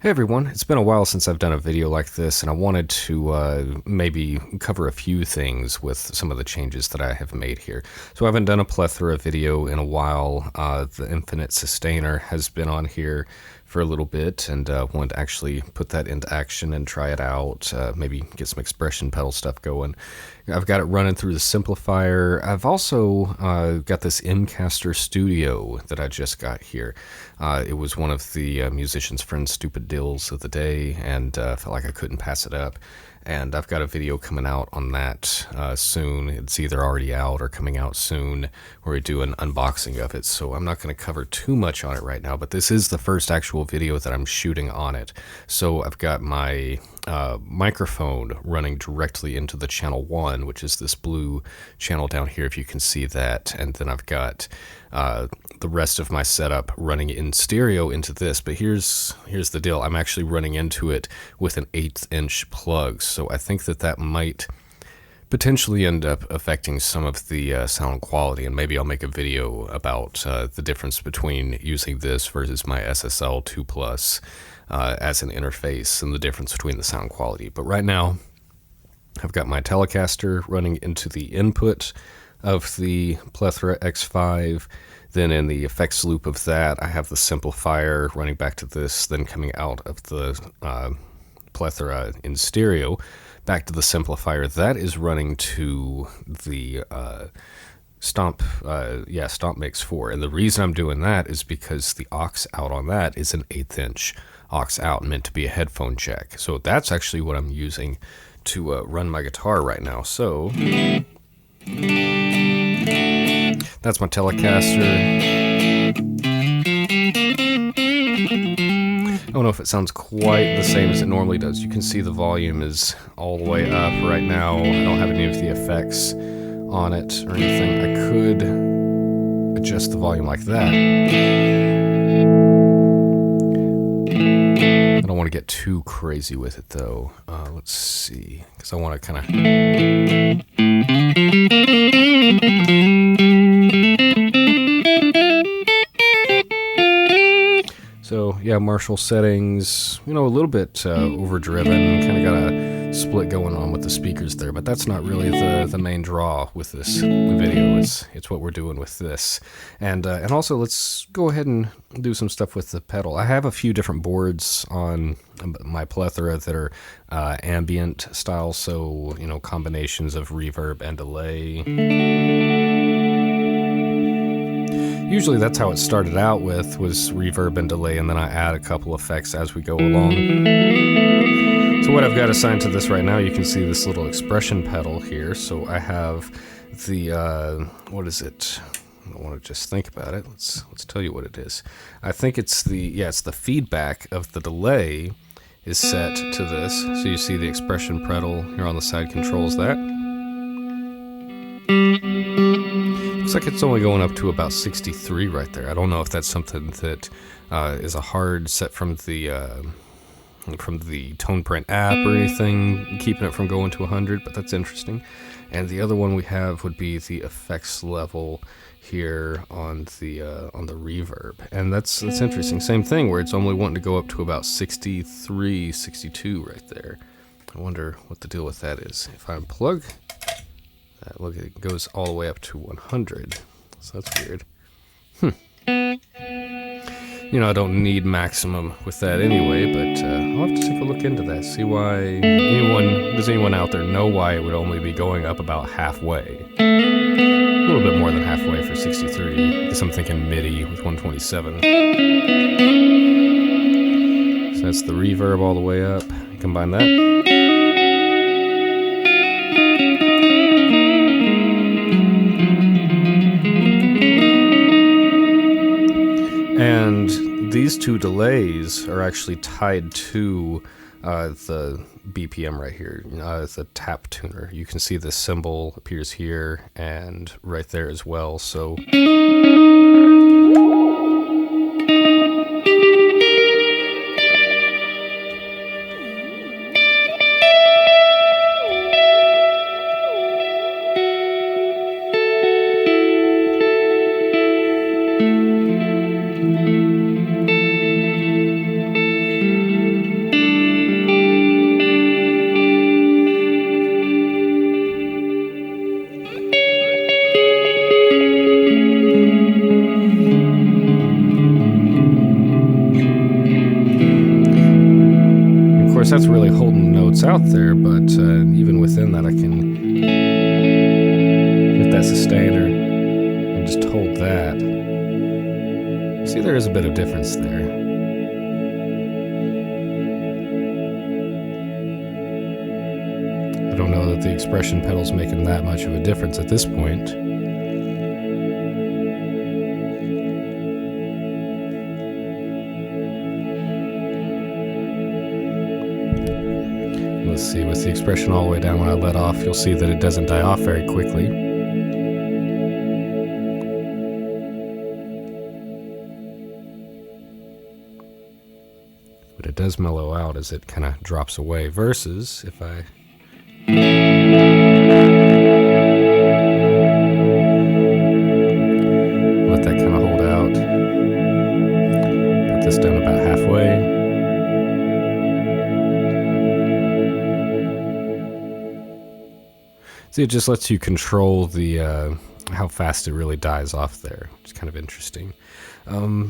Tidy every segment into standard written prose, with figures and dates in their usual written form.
Hey everyone, it's been a while since I've done a video like this, and I wanted to maybe cover a few things with some of the changes that I have made here. So I haven't done a plethora video in a while. The Infinite Sustainer has been on here for a little bit, and wanted to actually put that into action and try it out, maybe get some expression pedal stuff going. I've got it running through the simplifier. I've also got this M-Caster Studio that I just got here. It was one of the musician's friend's stupid deals of the day, and felt like I couldn't pass it up. And I've got a video coming out on that soon. It's either already out or coming out soon, where we do an unboxing of it. So I'm not going to cover too much on it right now, but this is the first actual video that I'm shooting on it. So I've got my microphone running directly into the channel 1, which is this blue channel down here, if you can see that. And then I've got the rest of my setup running in stereo into this. But here's the deal. I'm actually running into it with an 1/8 inch plug. So I think that might potentially end up affecting some of the sound quality, and maybe I'll make a video about the difference between using this versus my SSL 2 Plus as an interface, and the difference between the sound quality. But right now I've got my Telecaster running into the input of the Plethora X5. Then in the effects loop of that, I have the simplifier running back to this, then coming out of the Plethora in stereo back to the simplifier. That is running to the Stomp Mix 4. And the reason I'm doing that is because the aux out on that is an 1/8 inch aux out, meant to be a headphone jack. So that's actually what I'm using to run my guitar right now. So that's my Telecaster. I don't know if it sounds quite the same as it normally does. You can see the volume is all the way up right now. I don't have any of the effects on it or anything. I could adjust the volume like that. I don't want to get too crazy with it though. Let's see, because I want to kind of... So yeah, Marshall settings, a little bit overdriven, kind of got a split going on with the speakers there, but that's not really the main draw with this video. It's what we're doing with this. And also let's go ahead and do some stuff with the pedal. I have a few different boards on my Plethora that are ambient style, so combinations of reverb and delay. Usually that's how it started out with, was reverb and delay, and then I add a couple effects as we go along. So what I've got assigned to this right now, you can see this little expression pedal here. So I have the, what is it? I don't want to just think about it. Let's tell you what it is. I think it's it's the feedback of the delay is set to this. So you see the expression pedal here on the side controls that. Looks like it's only going up to about 63 right there. I don't know if that's something that is a hard set from the Tone Print app or anything, keeping it from going to 100, but that's interesting. And the other one we have would be the effects level here on the reverb, and that's interesting. Same thing, where it's only wanting to go up to about 63, 62 right there. I wonder what the deal with that is. If I unplug, look, it goes all the way up to 100. So that's weird. I don't need maximum with that anyway, but I'll have to take a look into that, see why does anyone out there know why it would only be going up about halfway? A little bit more than halfway for 63. I guess I'm thinking MIDI with 127. So that's the reverb all the way up. Combine that. And these two delays are actually tied to the BPM right here, the tap tuner. You can see the symbol appears here and right there as well. So course, that's really holding the notes out there, but even within that, I can hit that sustainer and just hold that. See, there is a bit of difference there. I don't know that the expression pedal's making that much of a difference at this point. Let's see, with the expression all the way down when I let off, you'll see that it doesn't die off very quickly. But it does mellow out as it kind of drops away, versus if I let that kind of hold out, put this down about halfway. See, it just lets you control the how fast it really dies off there, which is kind of interesting.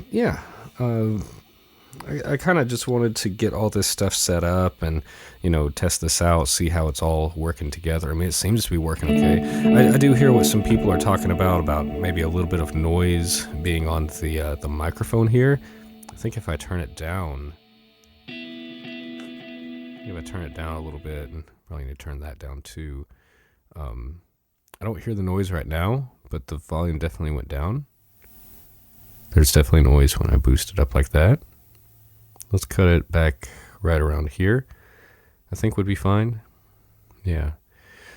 Yeah, I kind of just wanted to get all this stuff set up and, you know, test this out, see how it's all working together. I mean, it seems to be working okay. I do hear what some people are talking about maybe a little bit of noise being on the microphone here. I think if I turn it down, a little bit, and probably need to turn that down too. I don't hear the noise right now, but the volume definitely went down. There's definitely noise when I boost it up like that. Let's cut it back right around here. I think would be fine. Yeah.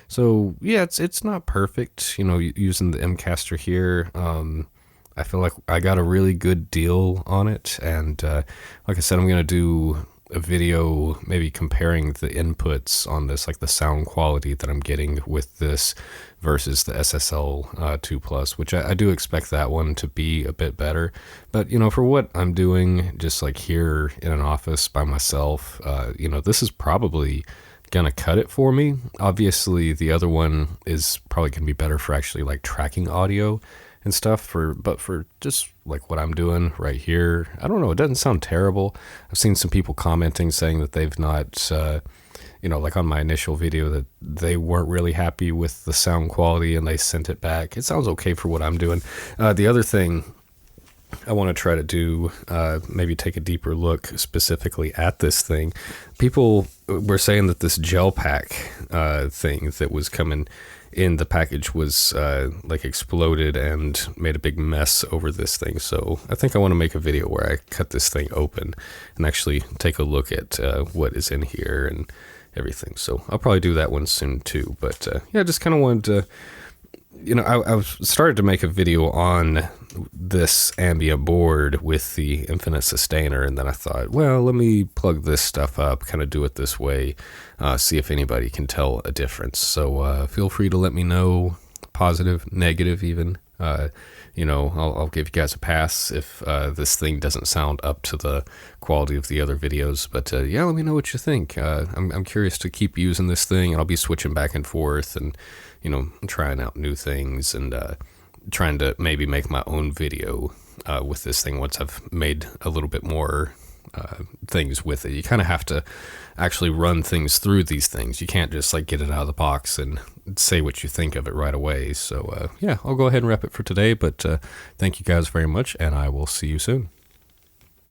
So yeah, it's not perfect, you know, using the M-Caster here. I feel like I got a really good deal on it, and like I said, I'm gonna do a video maybe comparing the inputs on this, like the sound quality that I'm getting with this versus the SSL 2 Plus, which I do expect that one to be a bit better. But, you know, for what I'm doing, just like here in an office by myself, you know, this is probably gonna cut it for me. Obviously, the other one is probably gonna be better for actually like tracking audio and stuff, but for just like what I'm doing right here, I don't know, it doesn't sound terrible. I've seen some people commenting saying that they've not, you know, like on my initial video, that they weren't really happy with the sound quality and they sent it back. It sounds okay for what I'm doing. The other thing I want to try to do, maybe take a deeper look specifically at this thing. People were saying that this gel pack thing that was coming in the package was like exploded and made a big mess over this thing. So I think I want to make a video where I cut this thing open and actually take a look at what is in here and everything. So I'll probably do that one soon too. But yeah, I just kind of wanted to, you know, I started to make a video on this ambient board with the infinite sustainer, and then I thought, well, let me plug this stuff up, kind of do it this way, see if anybody can tell a difference. So feel free to let me know, positive, negative even. You know, I'll give you guys a pass if this thing doesn't sound up to the quality of the other videos. But yeah, let me know what you think. I'm curious to keep using this thing, and I'll be switching back and forth and, you know, trying out new things and trying to maybe make my own video with this thing once I've made a little bit more things with it. You kind of have to actually run things through these things. You can't just like get it out of the box and say what you think of it right away. So yeah, I'll go ahead and wrap it for today, but thank you guys very much, and I will see you soon.